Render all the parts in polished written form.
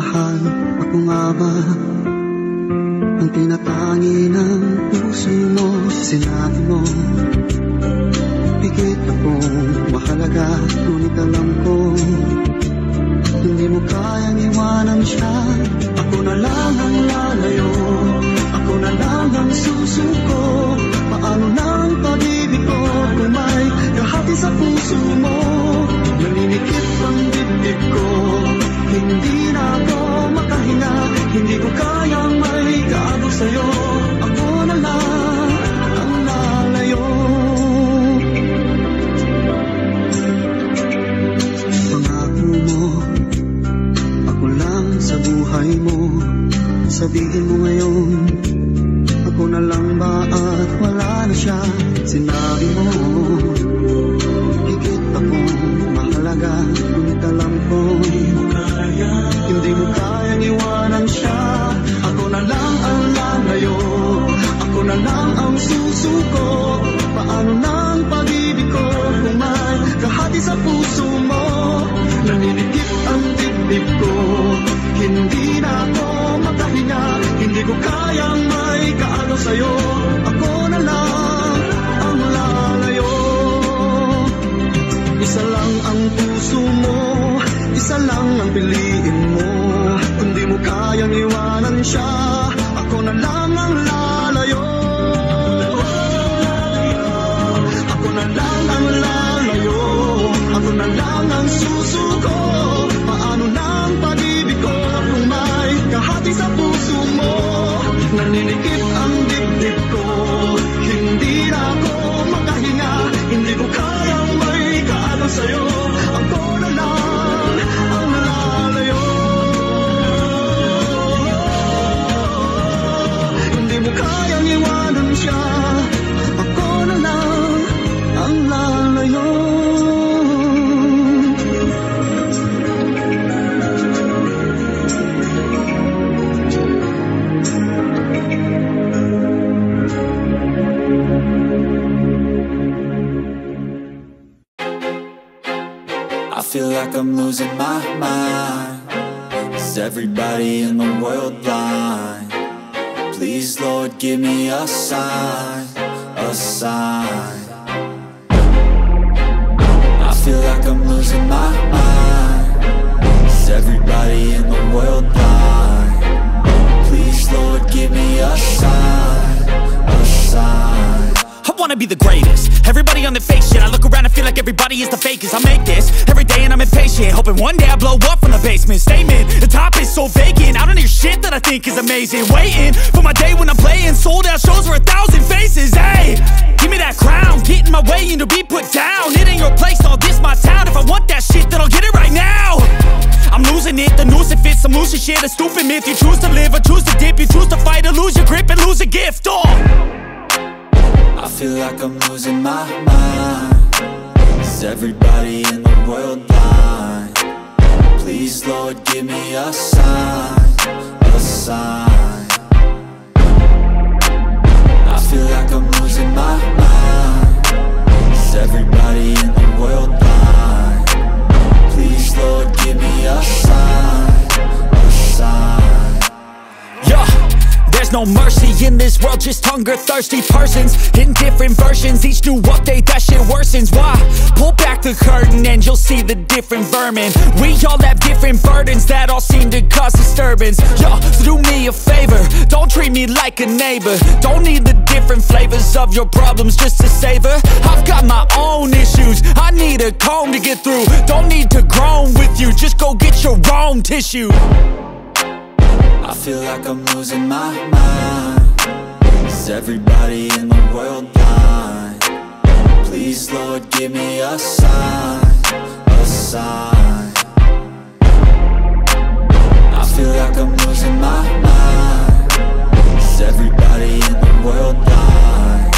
mahal, ako nga ba ang tinatangi ng puso mo? Sinabi mo higit akong mahalaga, ngunit alam ko hindi mo kayang iwanan siya. Ako na lang ang lalayo, ako na lang ang susuko. Paano na ang pag-ibig ko kung may kahati sa puso mo? Naninikip ang dibdib ko, hindi na ako makahinga. Hindi ko kayang may kaabot sa'yo. Ako na lang ang lalayo. Pangako mo, ako lang sa buhay mo. Sabihin mo ngayon, ako na lang ba at wala na siya? Sinabi mo higit akong mahalaga, ngunit alam ko hindi mo kayang iwanan siya. Ako na lang ang lalayo, ako na lang ang susuko. Paano na ang pag-ibig ko kung may kahati sa puso mo? Naninikip ang dibdib ko, hindi na ako makahinga. Hindi ko kayang may kaagaw sa'yo. Ako na lang ang lalayo. Isa lang ang puso mo, isa lang ang piliin mo. Kung di mo kayang iwanan siya, ako na lang ang lalayo. Ako na lang ang lalayo, ako na lang ang susuko. Paano na ang pag-ibig ko kung may kahati sa puso mo? Naninikip ang dibdib ko, hindi na ako makahinga. Hindi ko kayang may kaagaw sa'yo. Ako na lang ang lalayo. Hindi mo kayang iwanan siya. Ako na lang ang lalayo. I feel like I'm losing my mind. Is everybody in the world blind? Please, Lord, give me a sign, a sign. I feel like I'm losing my mind. Is everybody in the world blind? Please, Lord, give me a sign, a sign. I wanna be the greatest. Everybody on the fake shit. I look around and feel like everybody is the fakest. I make this every day and I'm impatient, hoping one day I blow up from the basement. Statement, the top is so vacant. I don't hear shit that I think is amazing. Waiting for my day when I'm playing sold out shows for 1,000 faces. Hey, give me that crown, get in my way and to be put down. It ain't your place, all this my town. If I want that shit, then I'll get it right now. I'm losing it, the noose it fits. I'm losing shit, a stupid myth. You choose to live or choose to dip. You choose to fight or lose your grip and lose a gift. I feel like I'm losing my mind. Is everybody in the world blind? Please, Lord, give me a sign, a sign. I feel like I'm losing my mind. Is everybody in the world blind? Please, Lord, give me a sign, a sign. Yeah. There's no mercy in this world, just hunger-thirsty persons in different versions. Each new update, that shit worsens. Why? Pull back the curtain and you'll see the different vermin. We all have different burdens that all seem to cause disturbance. Yo, so do me a favor, don't treat me like a neighbor. Don't need the different flavors of your problems just to savor. I've got my own issues, I need a comb to get through. Don't need to groan with you, just go get your own tissue. I feel like I'm losing my mind. Is everybody in the world blind? Please, Lord, give me a sign, a sign. I feel like I'm losing my mind. Is everybody in the world blind?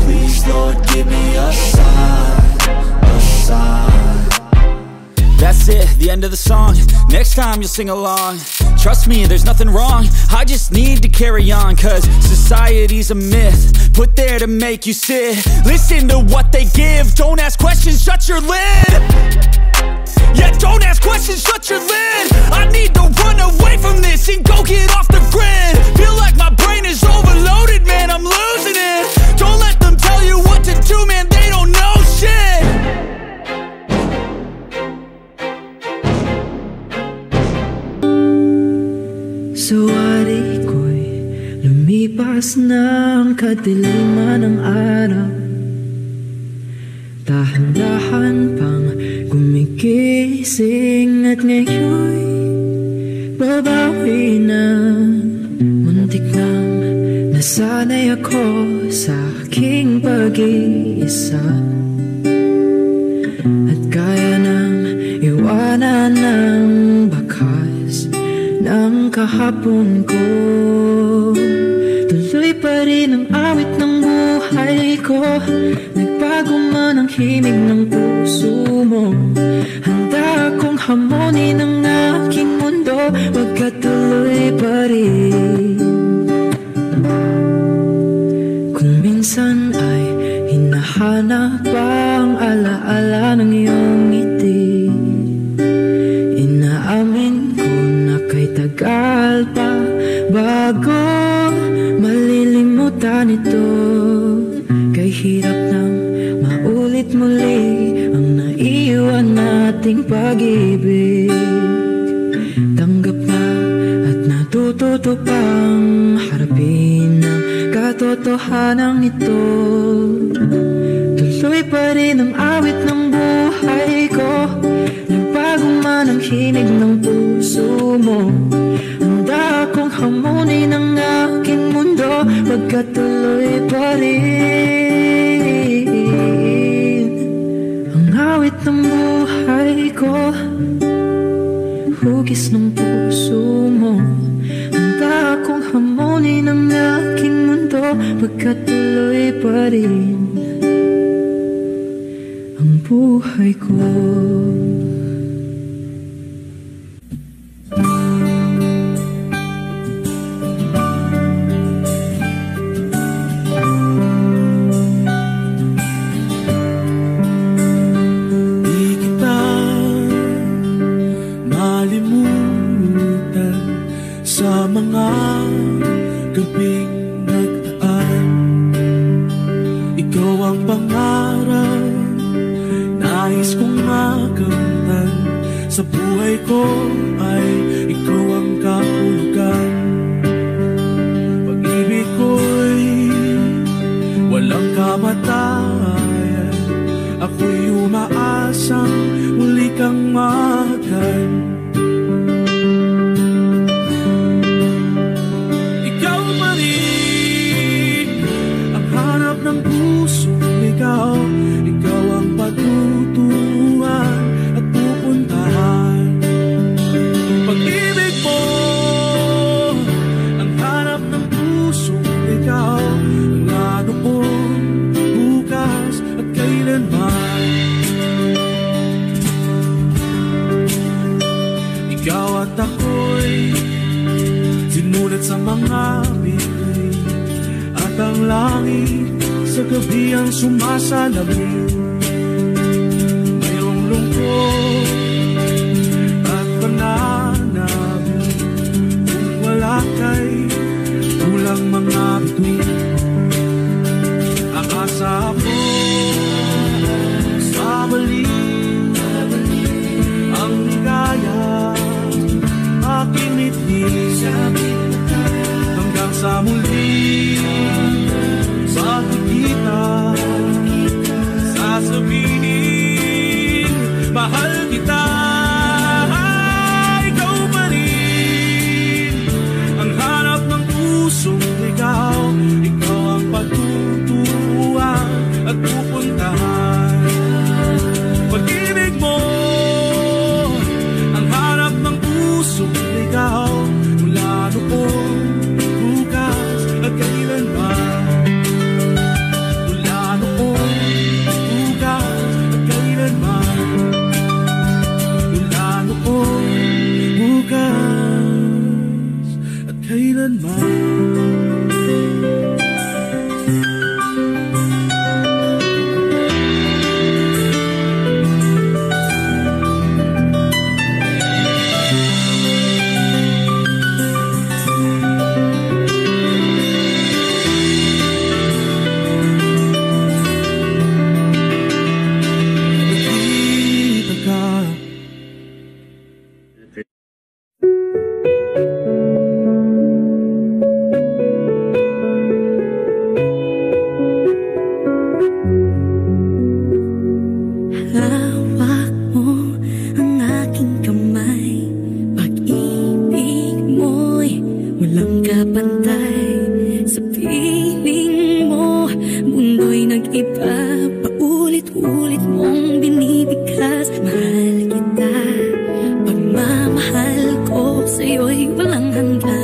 Please, Lord, give me a sign, a sign. That's it, the end of the song. Next time you'll sing along. Trust me, there's nothing wrong. I just need to carry on, cause society's a myth put there to make you sit. Listen to what they give. Don't ask questions, shut your lid. Yeah, don't ask questions, shut your lid. I need to run away. and go get off the grid. Feel like my brain is overloaded, man, I'm losing it. Don't let them tell you what to do, man, they don't know shit. Sawari ko'y lumipas ng kadiliman ng araw. Dahan-dahan pang gumigising at ngayon'y babawi na. Muntik nang nasanay ako sa aking pag-iisa, at kaya nang iwanan ng bakas ng kahapon ko. Tuloy pa rin ang awit ng buhay ko, nagbago man ang himig ng puso mo. Handa akong hamonin ang aking mundo, magkatuloy pa rin. Kung minsan ay hinahanap ang alaala ng iyong ngiti, inaamin ko na kay tagal pa bago malilimutan ito. Kay hirap nang maulit muli ang naiwan nating pag-ibig. Tanggap na at natututo pang harapin ang katotohanan ito. Tuloy pa rin ang awit ng buhay ko, nagbago man ang hinig ng puso mo. Handa akong hamonin ang aking mundo, magkatuloy pa rin ang awit ng buhay ko, hugis ng puso mo. Handa akong hamonin ang aking mundo, magkatuloy pa rin ang buhay ko. Sa buhay ko ay ikaw ang kahulugan. Pag-ibig ko'y walang kamatayan, ako'y umaasang muli kang mahagan. Ikaw pa rin ang hanap ng pusong ikaw, ikaw ang patutuan at pupuntahan. Pag-ibig mo ang hanap ng pusong ikaw, ang ano po bukas at kailanman. Ikaw at ako'y sinulat sa mga bigay, at ang langit sa gabi ang sumasalamin. Mayroong lungkot at pananabik, kung wala kay kulang mga bituin. Akasa ko sa balik ang ligaya aking mitnis, hanggang sa muli sa kita sasabihin mahal kita. Ikaw pa rin ang hanap ng pusong ikaw, ikaw ang patutuan at pupuntahan. Pag-ibig mo ang hanap ng pusong ikaw, mula noon bukas at kailanman. At kailanman. walang hanggan.